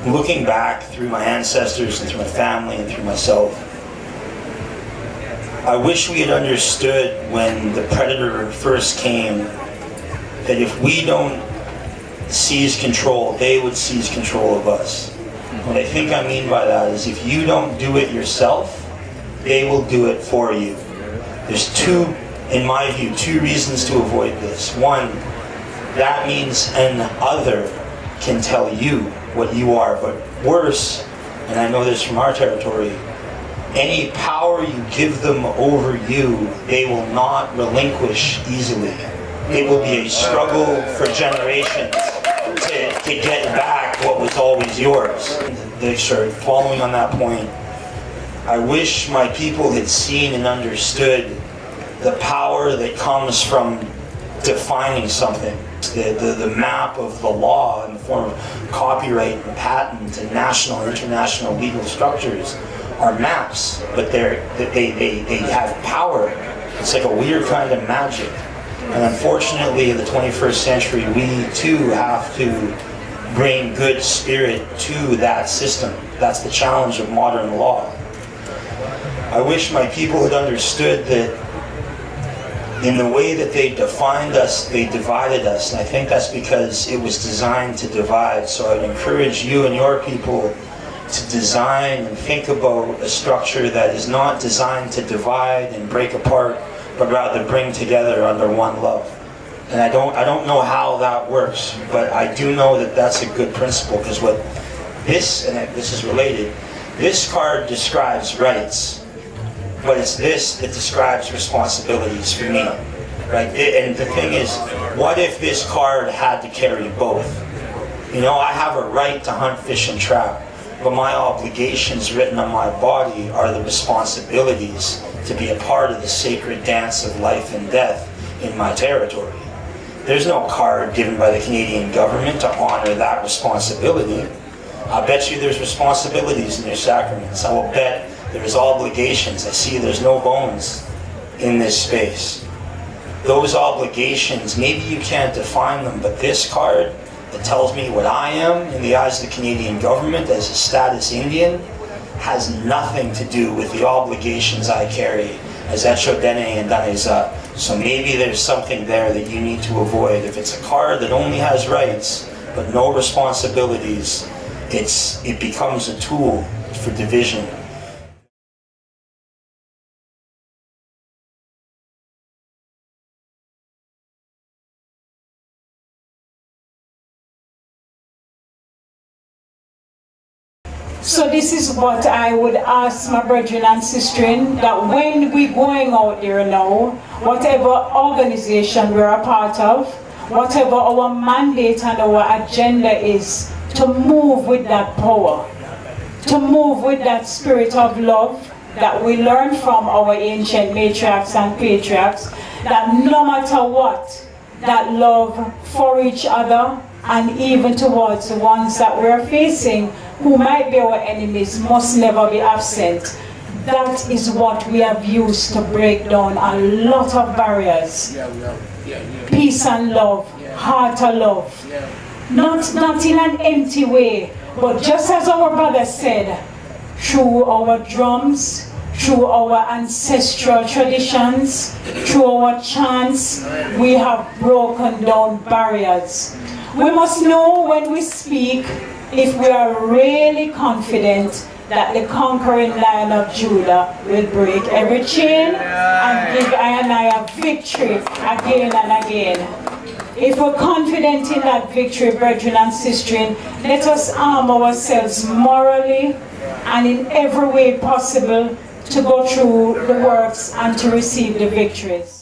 looking back through my ancestors and through my family and through myself, I wish we had understood when the predator first came that if we don't seize control, they would seize control of us. What I think I mean by that is if you don't do it yourself, they will do it for you. There's two, in my view, two reasons to avoid this. One, that means an other can tell you what you are, but worse, and I know this from our territory, any power you give them over you, they will not relinquish easily. It will be a struggle for generations to get back what was always yours. Following on that point, I wish my people had seen and understood the power that comes from defining something. The map of the law in the form of copyright and patent and national and international legal structures are maps, but they have power. It's like a weird kind of magic. And unfortunately, in the 21st century, we too have to bring good spirit to that system. That's the challenge of modern law. I wish my people had understood that in the way that they defined us, they divided us. And I think that's because it was designed to divide. So I would encourage you and your people to design and think about a structure that is not designed to divide and break apart, but rather bring together under one love. And I don't know how that works, but I do know that that's a good principle, because what this, and this is related, this card describes rights, but it's this that describes responsibilities for me, right? And the thing is, what if this card had to carry both? You know, I have a right to hunt, fish, and trap, but my obligations written on my body are the responsibilities to be a part of the sacred dance of life and death in my territory. There's no card given by the Canadian government to honor that responsibility. I bet you there's responsibilities in your sacraments. I will bet there's obligations. I see there's no bones in this space. Those obligations, maybe you can't define them, but this card that tells me what I am in the eyes of the Canadian government as a status Indian has nothing to do with the obligations I carry as Echo Dene and Daneza. So maybe there's something there that you need to avoid. If it's a card that only has rights but no responsibilities, it becomes a tool for division. So this is what I would ask my brethren and sisters, that when we're going out there now, whatever organization we're a part of, whatever our mandate and our agenda is, to move with that power, to move with that spirit of love that we learned from our ancient matriarchs and patriarchs, that no matter what, that love for each other and even towards the ones that we're facing who might be our enemies must never be absent. That is what we have used to break down a lot of barriers. Peace and love, heart of love. Not in an empty way, but just as our brother said, through our drums, through our ancestral traditions, through our chants, we have broken down barriers. We must know when we speak if we are really confident that the conquering Lion of Judah will break every chain and give I and I a victory again and again. If we're confident in that victory, brethren and sisters, let us arm ourselves morally and in every way possible to go through the works and to receive the victories.